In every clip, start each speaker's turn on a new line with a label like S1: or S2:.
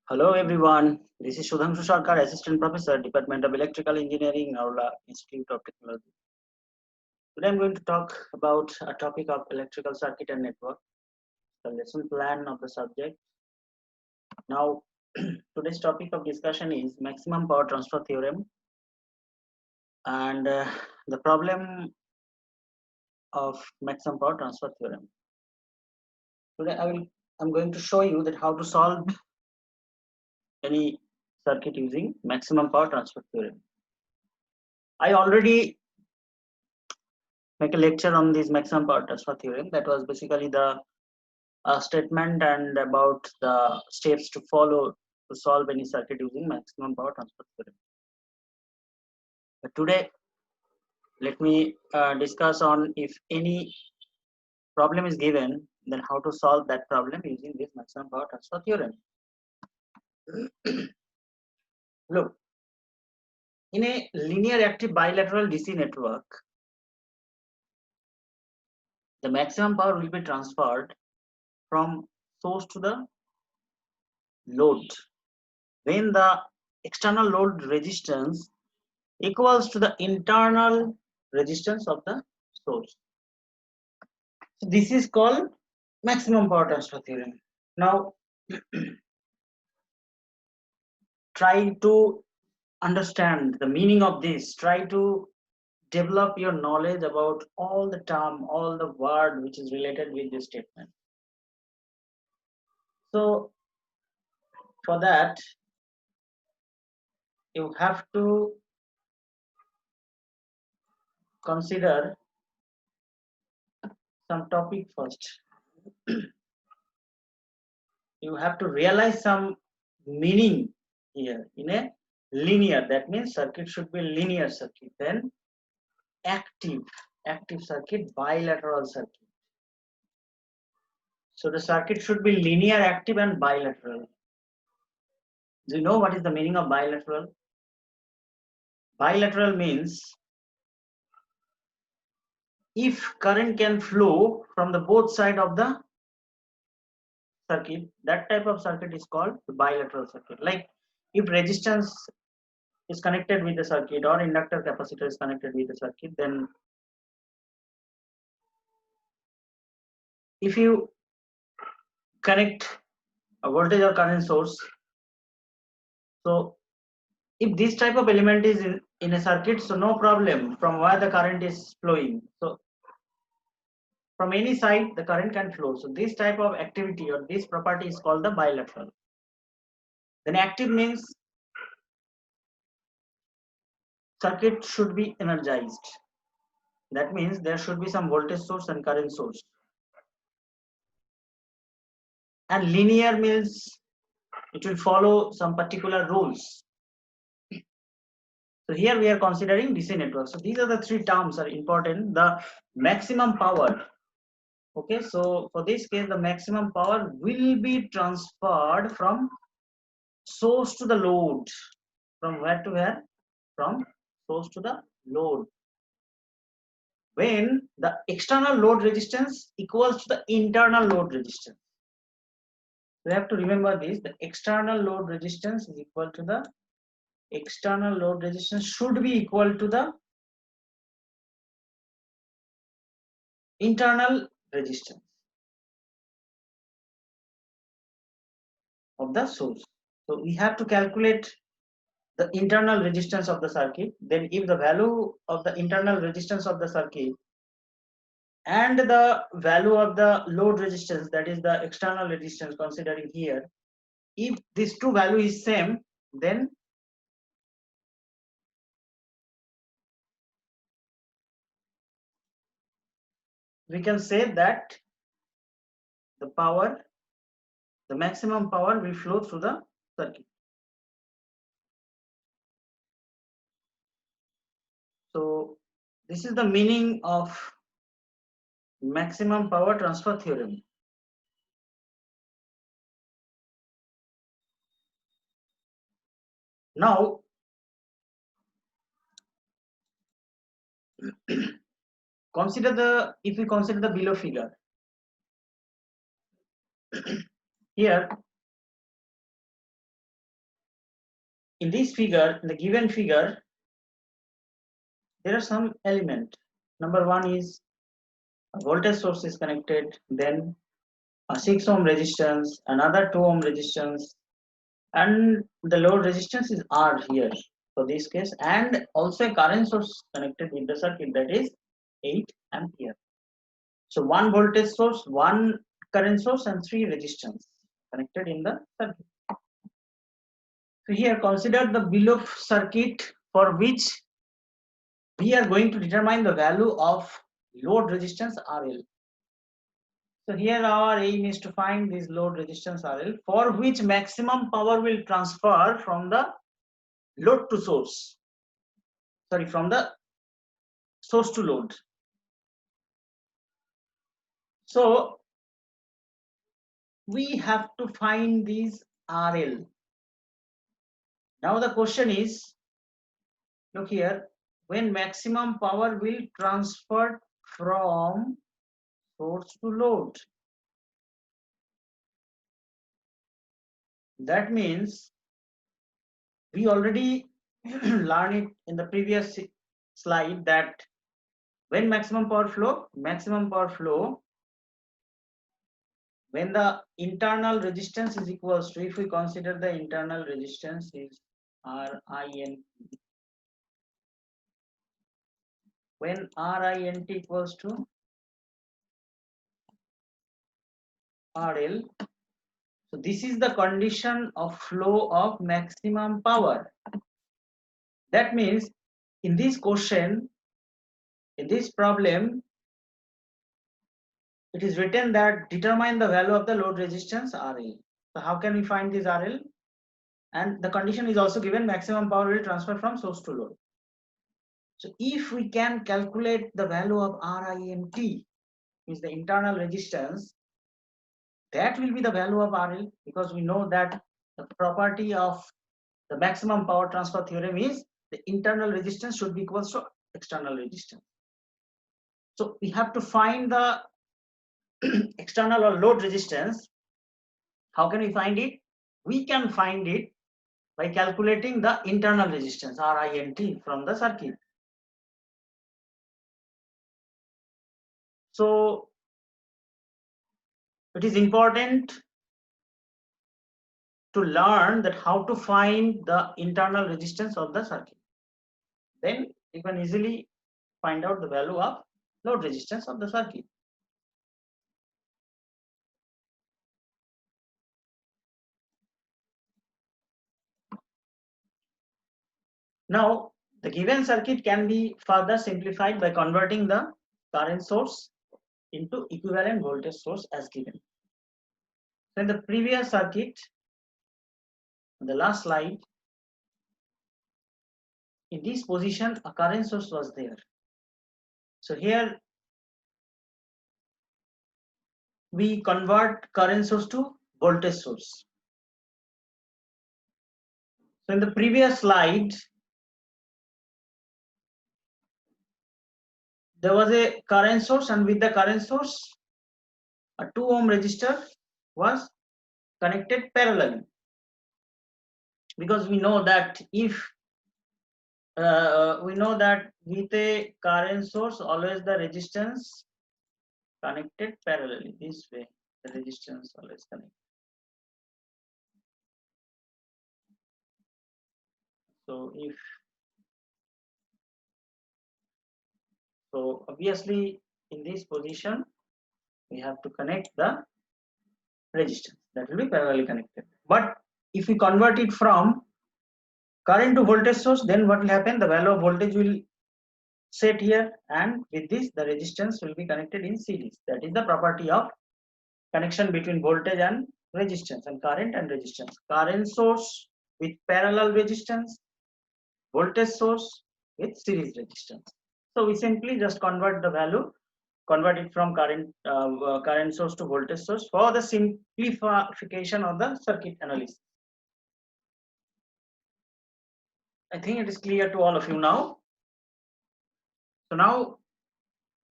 S1: Hello everyone, this is Sudhanshu Sarkar, Assistant Professor, Department of Electrical Engineering, Aula Institute of Technology. Today I'm going to talk about a topic of electrical circuit and network, the lesson plan of the subject. Now, today's topic of discussion is maximum power transfer theorem and the problem of maximum power transfer theorem. Today I'm going to show you that how to solve any circuit using maximum power transfer theorem. I already make a lecture on this maximum power transfer theorem. That was basically the statement and about the steps to follow to solve any circuit using maximum power transfer theorem. But today, let me discuss on if any problem is given, then how to solve that problem using this maximum power transfer theorem. Look, in a linear active bilateral DC network, the maximum power will be transferred from source to the load when the external load resistance equals to the internal resistance of the source. So this is called maximum power transfer theorem. Now try to understand the meaning of this. Try to develop your knowledge about all the term, all the word which is related with this statement. So for that, you have to consider some topic first. You have to realize some meaning here in a linear. That means circuit should be linear circuit. Then active circuit, bilateral circuit. So the circuit should be linear, active, and bilateral. Do you know what is the meaning of bilateral? Bilateral means if current can flow from the both side of the circuit, that type of circuit is called the bilateral circuit. Like if resistance is connected with the circuit or inductor capacitor is connected with the circuit, then if you connect a voltage or current source, so if this type of element is in a circuit, so no problem from where the current is flowing. So from any side the current can flow. So this type of activity or this property is called the bilateral. Then active means circuit should be energized. That means there should be some voltage source and current source. And linear means it will follow some particular rules. So here we are considering DC network. So these are the three terms are important. The maximum power. Okay, so for this case, the maximum power will be transferred from source to the load. From where to where? From source to the load. When the external load resistance equals to the internal load resistance. We have to remember this, the external load resistance is equal to the external load resistance should be equal to the internal resistance of the source. So we have to calculate the internal resistance of the circuit. Then if the value of the internal resistance of the circuit and the value of the load resistance, that is the external resistance considering here, if these two value is same, then we can say that the power, the maximum power will flow through the circuit. So this is the meaning of maximum power transfer theorem. Now if we consider the below figure, here in this figure, in the given figure, there are some element. Number one is a voltage source is connected, then a 6 ohm resistance, another 2 ohm resistance, and the load resistance is R here for this case, and also a current source connected with the circuit, that is 8 ampere. So one voltage source, one current source, and 3 resistance connected in the circuit. So here consider the below circuit for which we are going to determine the value of load resistance RL. So here our aim is to find this load resistance RL for which maximum power will transfer from the load to source. Sorry, from the source to load. So we have to find these RL. Now the question is, look here, when maximum power will transfer from source to load. That means we already learned it in the previous slide that when maximum power flow, when the internal resistance is equals to, if we consider the internal resistance is RIN, when RINT equals to RL, so this is the condition of flow of maximum power. That means in this question, in this problem, it is written that determine the value of the load resistance RL. So how can we find this RL? And the condition is also given, maximum power will transfer from source to load. So if we can calculate the value of RINT, is the internal resistance, that will be the value of RL, because we know that the property of the maximum power transfer theorem is the internal resistance should be equal to external resistance. So we have to find the external or load resistance. How can we find it? We can find it by calculating the internal resistance RINT from the circuit. So it is important to learn that how to find the internal resistance of the circuit. Then you can easily find out the value of load resistance of the circuit. Now the given circuit can be further simplified by converting the current source into equivalent voltage source as given. So in the previous circuit, in the last slide, in this position a current source was there. So here we convert current source to voltage source. So in the previous slide, there was a current source, and with the current source, a 2 ohm resistor was connected parallelly. Because we know that if with a current source, always the resistance connected parallelly. This way, the resistance always connected. So obviously in this position we have to connect the resistance, that will be parallelly connected. But if we convert it from current to voltage source, then what will happen? The value of voltage will set here, and with this the resistance will be connected in series. That is the property of connection between voltage and resistance, and current and resistance. Current source with parallel resistance, voltage source with series resistance. So we simply just convert the value, convert it from current source to voltage source for the simplification of the circuit analysis. I think it is clear to all of you now. So now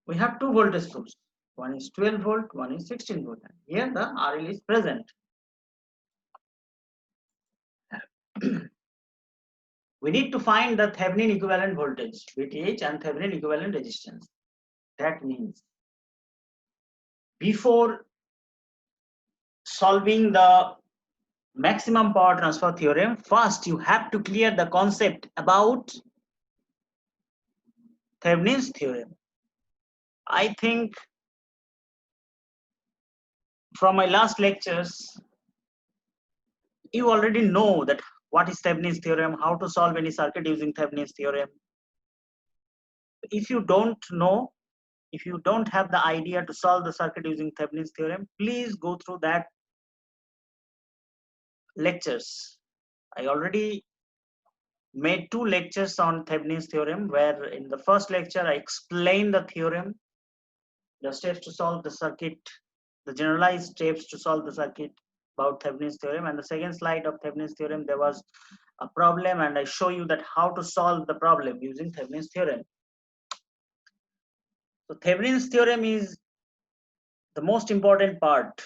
S1: we have two voltage sources. One is 12 volt, one is 16 volt. Here the RL is present. we need to find the Thevenin equivalent voltage, VTH, and Thevenin equivalent resistance. That means before solving the maximum power transfer theorem, first you have to clear the concept about Thevenin's theorem. I think from my last lectures, you already know that what is Thevenin's theorem, how to solve any circuit using Thevenin's theorem. If you don't know, if you don't have the idea to solve the circuit using Thevenin's theorem, please go through that lectures. I already made 2 lectures on Thevenin's theorem, where in the first lecture I explained the theorem, the steps to solve the circuit, the generalized steps to solve the circuit about Thevenin's theorem, and the second slide of Thevenin's theorem there was a problem, and I show you that how to solve the problem using Thevenin's theorem. So Thevenin's theorem is the most important part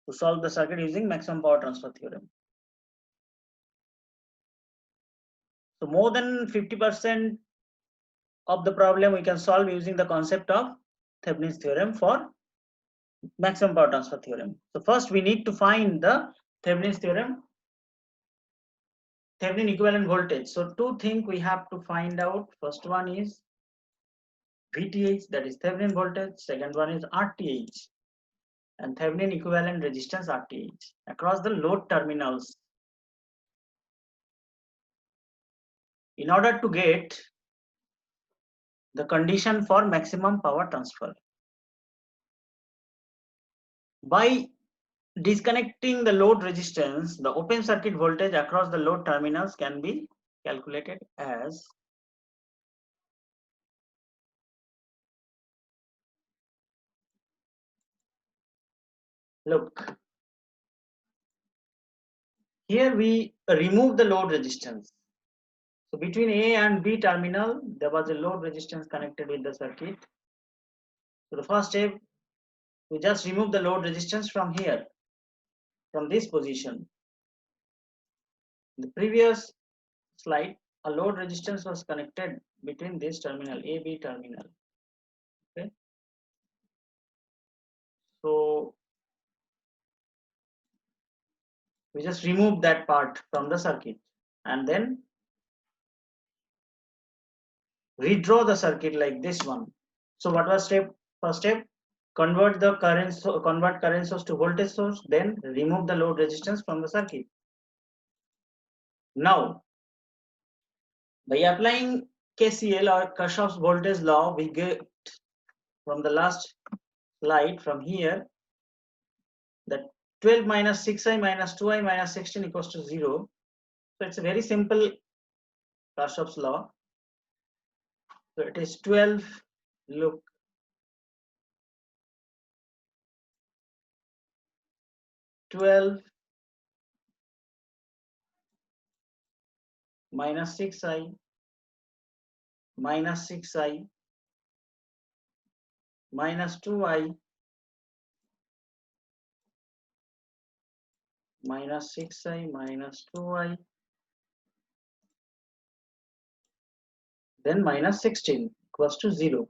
S1: to solve the circuit using maximum power transfer theorem. So more than 50% of the problem we can solve using the concept of Thevenin's theorem for maximum power transfer theorem. So first we need to find the Thevenin's theorem, Thevenin equivalent voltage. So 2 things we have to find out. First one is VTH, that is Thevenin voltage. Second one is RTH, and Thevenin equivalent resistance RTH across the load terminals. In order to get the condition for maximum power transfer, by disconnecting the load resistance, the open circuit voltage across the load terminals can be calculated as look. Here we remove the load resistance. So between A and B terminal, there was a load resistance connected with the circuit. So the first step, we just remove the load resistance from here, from this position. In the previous slide, a load resistance was connected between this terminal, A-B terminal. Okay. So we just remove that part from the circuit and then redraw the circuit like this one. So what was first step? Convert current source to voltage source, then remove the load resistance from the circuit. Now, by applying KCL or Kirchhoff's voltage law, we get from the last slide from here that 12 minus 6i minus 2i minus 16 equals to 0. So it's a very simple Kirchhoff's law. So it is 12, look, minus 6i minus 6i minus 2i minus 6i minus 2i then minus 16 equals to 0.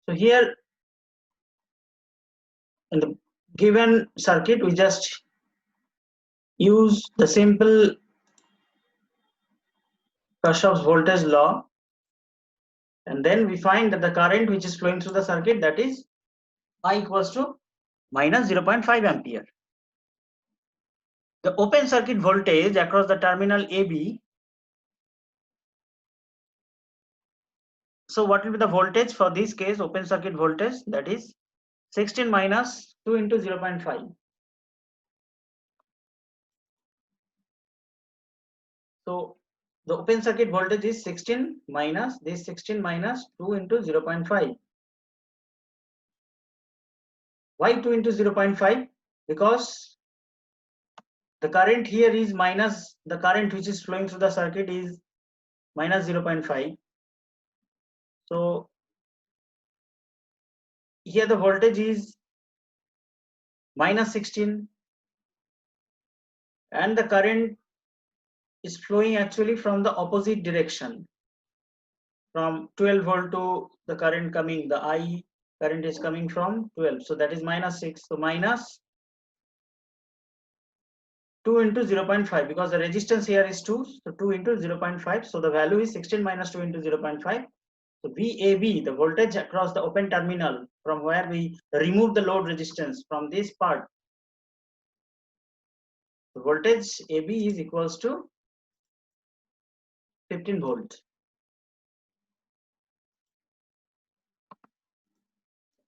S1: So here in the given circuit we just use the simple Kirchhoff's voltage law, and then we find that the current which is flowing through the circuit, that is I equals to minus 0.5 ampere. The open circuit voltage across the terminal AB. So what will be the voltage for this case, open circuit voltage, that is 16 minus 2 into 0.5. So the open circuit voltage is 16 minus this 16 minus 2 into 0.5. Why 2 into 0.5? Because the current here is minus, the current which is flowing through the circuit is minus 0.5. So here the voltage is minus 16 and the current is flowing actually from the opposite direction, from 12 volt to the current coming, the I current is coming from 12, so that is -6, so minus 2 into 0.5, because the resistance here is 2, so 2 into 0.5, so the value is 16 minus 2 into 0.5. So VAB, the voltage across the open terminal from where we remove the load resistance from this part, the voltage AB is equals to 15 volt.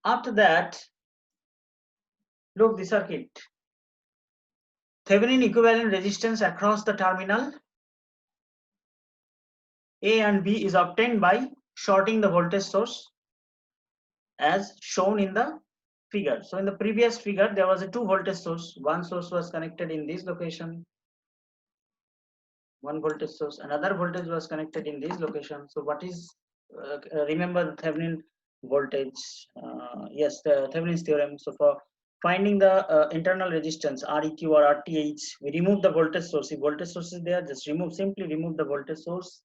S1: After that, look the circuit. Thevenin equivalent resistance across the terminal A and B is obtained by shorting the voltage source as shown in the figure. So in the previous figure, there was a 2 voltage source. One source was connected in this location. One voltage source, another voltage was connected in this location. So what is, remember the Thevenin voltage, yes, the Thevenin's theorem. So for finding the internal resistance Req or RTH, we remove the voltage source. If voltage source is there, just simply remove the voltage source.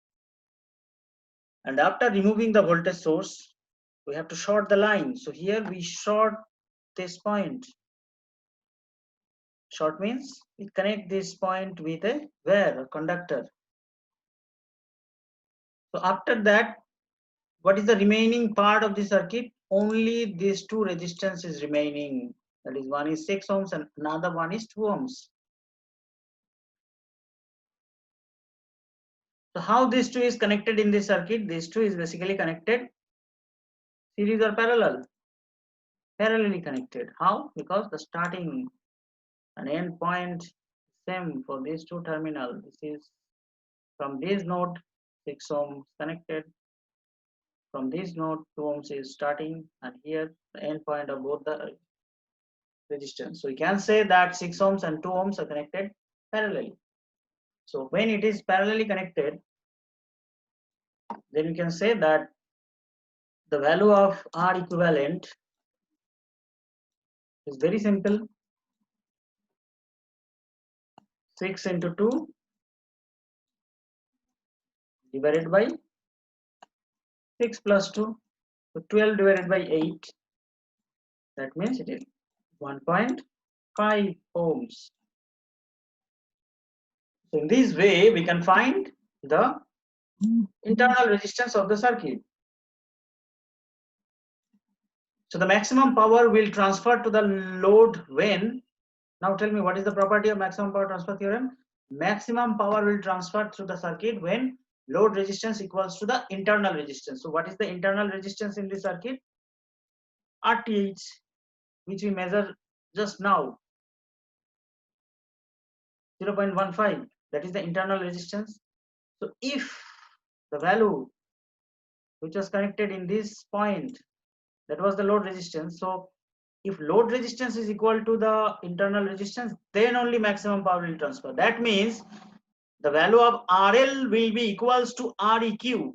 S1: And after removing the voltage source, we have to short the line. So here we short this point. Short means we connect this point with a wire, a conductor. So after that, what is the remaining part of the circuit? Only these two resistance is remaining. That is, one is 6 ohms and another one is 2 ohms. So how these two is connected in this circuit? These two is basically connected series or parallel? Parallelly connected. How? Because the starting and end point same for these two terminals. This is from this node 6 ohms connected. From this node 2 ohms is starting, and here the end point of both the resistance. So you can say that 6 ohms and 2 ohms are connected parallelly. So when it is parallelly connected, then you can say that the value of R equivalent is very simple. 6 into 2 divided by 6 plus 2. So 12 divided by 8. That means it is 1.5 ohms. So in this way, we can find the internal resistance of the circuit. So the maximum power will transfer to the load when, now tell me what is the property of maximum power transfer theorem? Maximum power will transfer through the circuit when load resistance equals to the internal resistance. So what is the internal resistance in the circuit? RTH, which we measure just now, 0.15, that is the internal resistance. So if the value which was connected in this point, that was the load resistance. So if load resistance is equal to the internal resistance, then only maximum power will transfer. That means the value of RL will be equals to Req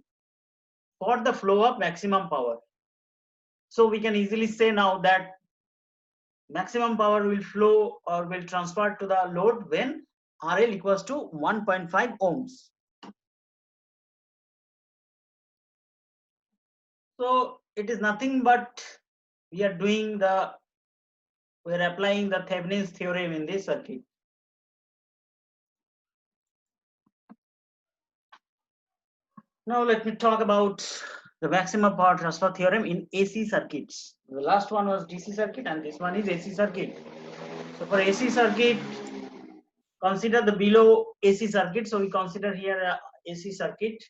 S1: for the flow of maximum power. So we can easily say now that maximum power will flow or will transfer to the load when RL equals to 1.5 ohms. So it is nothing but we are applying the Thevenin's theorem in this circuit. Now let me talk about the maximum power transfer theorem in AC circuits. The last one was DC circuit and this one is AC circuit. So for AC circuit, consider the below AC circuit. So we consider here a AC circuit,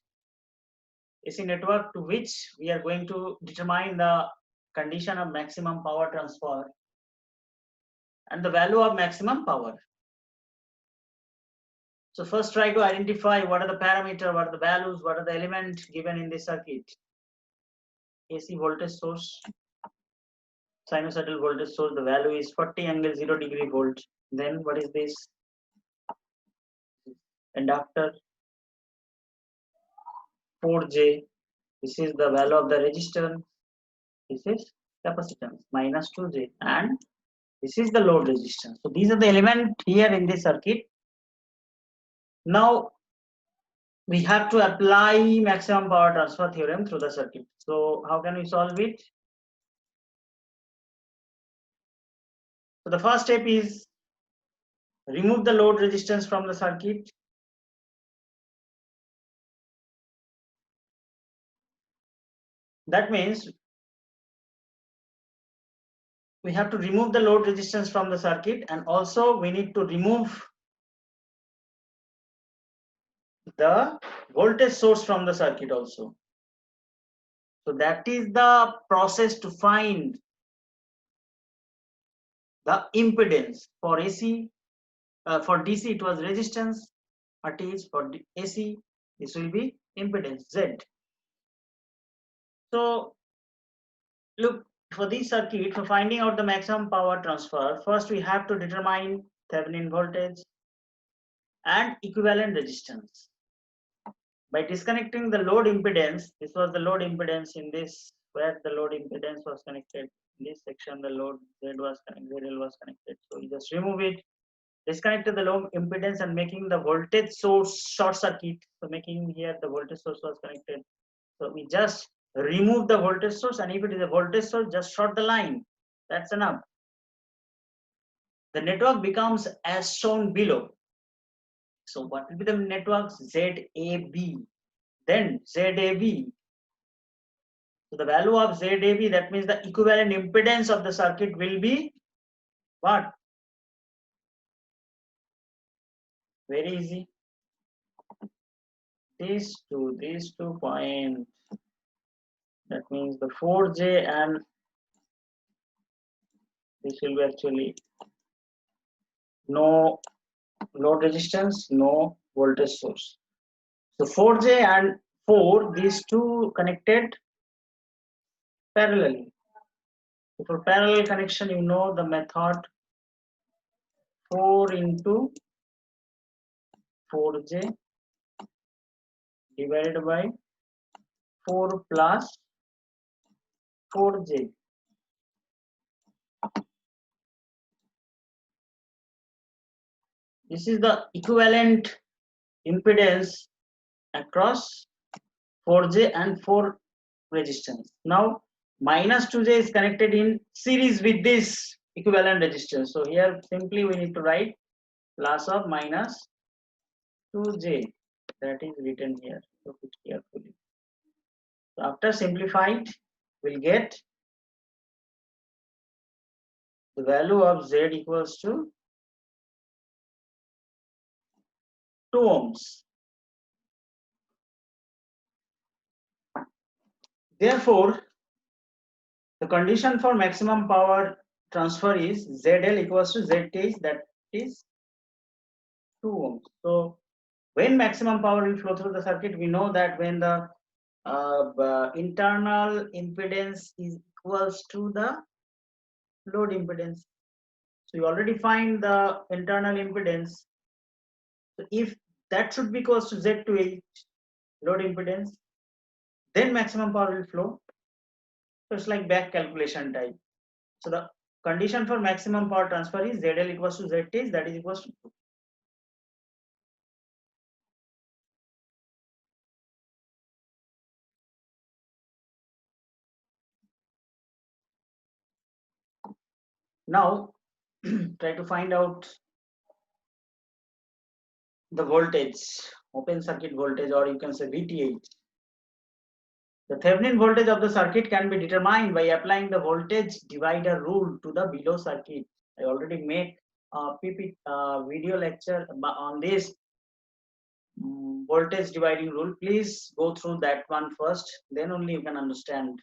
S1: AC network, to which we are going to determine the condition of maximum power transfer and the value of maximum power. So first try to identify what are the parameters, what are the values, what are the elements given in this circuit. AC voltage source, sinusoidal voltage source, the value is 40 angle 0 degree volt. Then what is this? Inductor 4J. This is the value of the resistance. This is capacitance minus 2J, and this is the load resistance. So these are the elements here in this circuit. Now we have to apply maximum power transfer theorem through the circuit. So how can we solve it? So the first step is remove the load resistance from the circuit. That means we have to remove the load resistance from the circuit, and also we need to remove the voltage source from the circuit also. So that is the process to find the impedance. For AC, for DC it was resistance, it is for AC this will be impedance Z. So look, for this circuit, for finding out the maximum power transfer, first we have to determine Thevenin voltage and equivalent resistance. By disconnecting the load impedance, this was the load impedance in this, where the load impedance was connected. In this section, the load Z was connected, ZL was connected. So we just remove it, disconnected the load impedance and making the voltage source short circuit. So making here the voltage source was connected. So we just remove the voltage source, and if it is a voltage source, just short the line. That's enough. The network becomes as shown below. So what will be the network? ZAB. Then ZAB. So the value of ZAB, that means the equivalent impedance of the circuit will be what? Very easy. These two points. That means the 4J, and this will be actually no load resistance, no voltage source. So 4J and 4, these two connected parallelly. So for parallel connection, you know the method 4 into 4J divided by 4 plus 4J. This is the equivalent impedance across 4J and 4 resistance. Now minus 2J is connected in series with this equivalent resistance. So here simply we need to write plus of minus 2J, that is written here. So put carefully. So after simplified, we'll get the value of Z equals to 2 ohms. Therefore, the condition for maximum power transfer is ZL equals to ZT, that is 2 ohms. So when maximum power will flow through the circuit, we know that when the internal impedance is equals to the load impedance. So you already find the internal impedance. So if that should be equals to Z to H, load impedance, then maximum power will flow. So it's like back calculation type. So the condition for maximum power transfer is ZL equals to ZT, that is equals to 2. Now try to find out the voltage, open circuit voltage, or you can say VTH. The Thevenin voltage of the circuit can be determined by applying the voltage divider rule to the below circuit. I already make a video lecture on this voltage dividing rule. Please go through that one first, then only you can understand.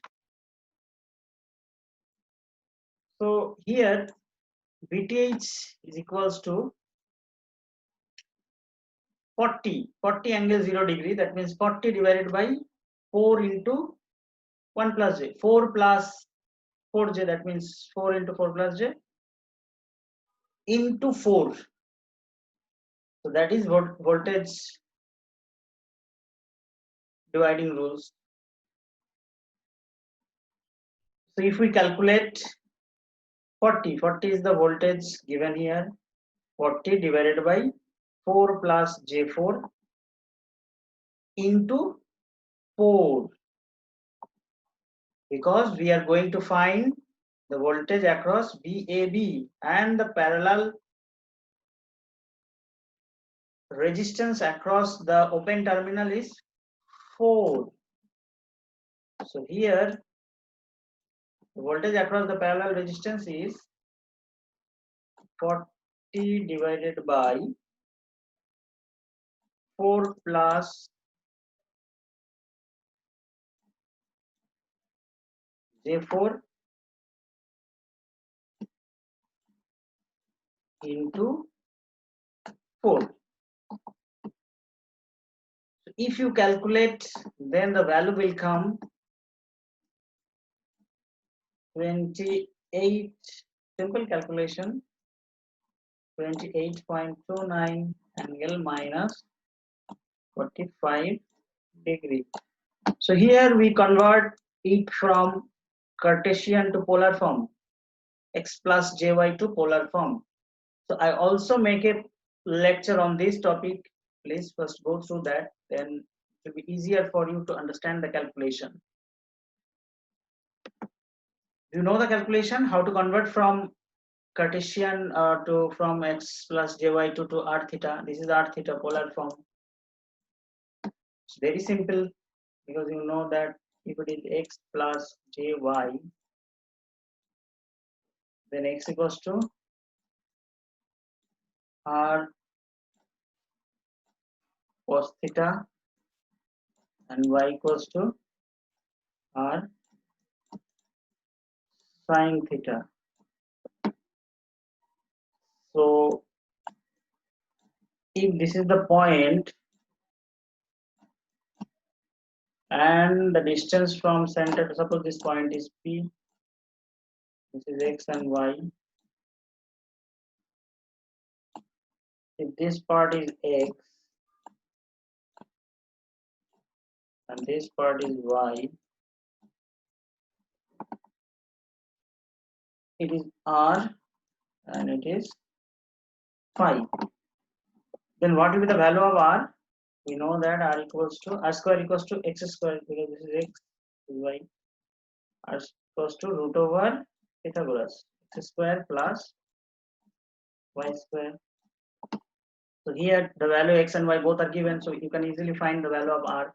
S1: So here VTH is equals to 40 angle 0 degree, that means 40 divided by 4 into 1 plus j, 4 plus 4j, that means 4 into 4 plus j into 4. So that is voltage dividing rules. So if we calculate 40 is the voltage given here, 40 divided by 4 plus j4, into 4, because we are going to find the voltage across VAB, and the parallel resistance across the open terminal is 4. So here the voltage across the parallel resistance is 40 divided by 4 plus J4 into 4. If you calculate, then the value will come 28, simple calculation, 28.29 angle minus 45 degree. So here we convert it from Cartesian to polar form, x plus jy to polar form. So I also make a lecture on this topic. Please first go through that, then it will be easier for you to understand the calculation. Do you know the calculation, how to convert from Cartesian to from x plus jy to r theta? This is r theta polar form. It's very simple, because you know that if it is x plus jy, then x equals to r cos theta and y equals to r sin theta. So if this is the point and the distance from center, suppose this point is P, this is x and y. If this part is x and this part is y, it is r and it is phi. Then what will be the value of r? We know that r equals to r square equals to x square, because this is x, this is y. R equals to root over Pythagoras, x square plus y square. So here the value x and y both are given, so you can easily find the value of r.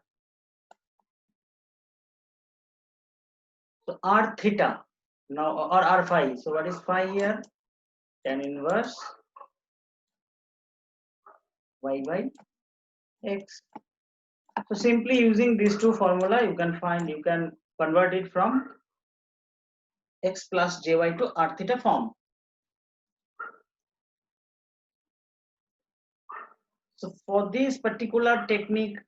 S1: So r theta now, or r phi. So what is phi here? Tan inverse y by x. So simply using these two formula, you can convert it from x plus jy to r theta form. So for this particular technique,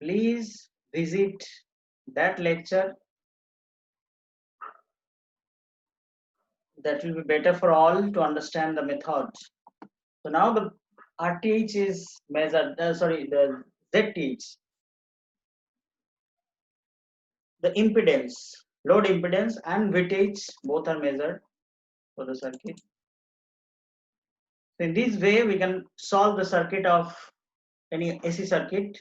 S1: please visit that lecture. That will be better for all to understand the method. So now the RTH is measured, the ZTH. The impedance, load impedance and voltage both are measured for the circuit. So in this way, we can solve the circuit of any AC circuit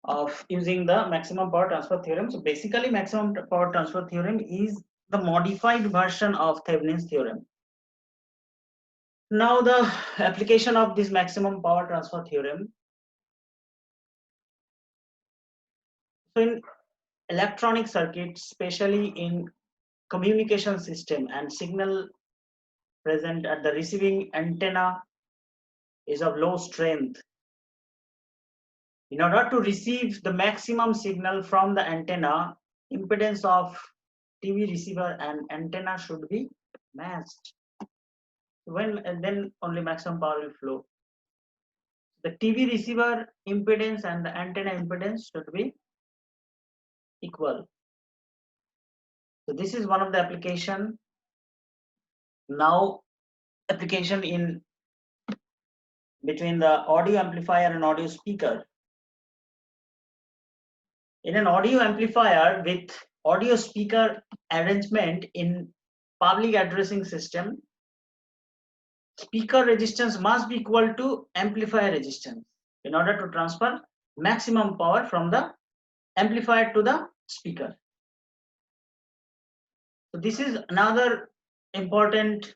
S1: of using the maximum power transfer theorem. So basically, maximum power transfer theorem is the modified version of Thevenin's theorem. Now the application of this maximum power transfer theorem. So in electronic circuits, especially in communication system, and signal present at the receiving antenna is of low strength. In order to receive the maximum signal from the antenna, impedance of TV receiver and antenna should be matched. Then only maximum power will flow. The TV receiver impedance and the antenna impedance should be equal. So this is one of the application. Now application in between the audio amplifier and audio speaker. In an audio amplifier with audio speaker arrangement in public addressing system, speaker resistance must be equal to amplifier resistance. in order to transfer maximum power from the amplifier to the speaker. So this is another important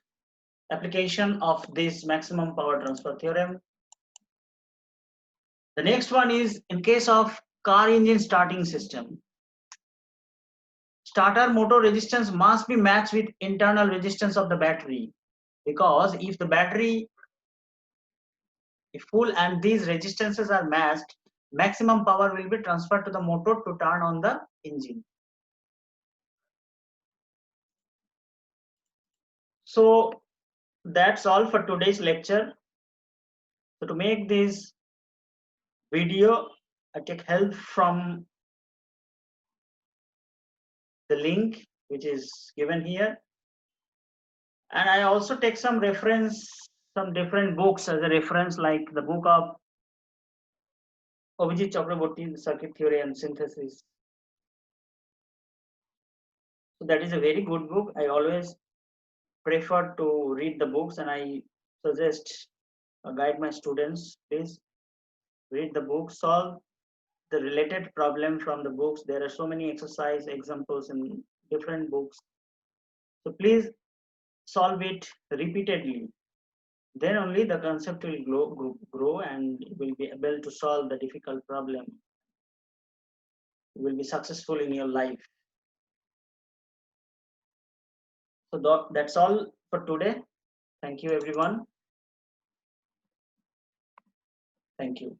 S1: application of this maximum power transfer theorem. The next one is in case of car engine starting system. Starter motor resistance must be matched with internal resistance of the battery, because if the battery is full and these resistances are matched, maximum power will be transferred to the motor to turn on the engine. So that's all for today's lecture. So to make this video, I take help from the link which is given here, and I also take some different books as a reference, like the book of Abhijit Chakraborty, Circuit Theory and Synthesis. So that is a very good book. I always prefer to read the books, and I suggest guide my students, please read the book, solve the related problem from the books. There are so many exercise examples in different books, so please solve it repeatedly. Then only the concept will grow and you will be able to solve the difficult problem. You will be successful in your life. So that's all for today. Thank you, everyone. Thank you.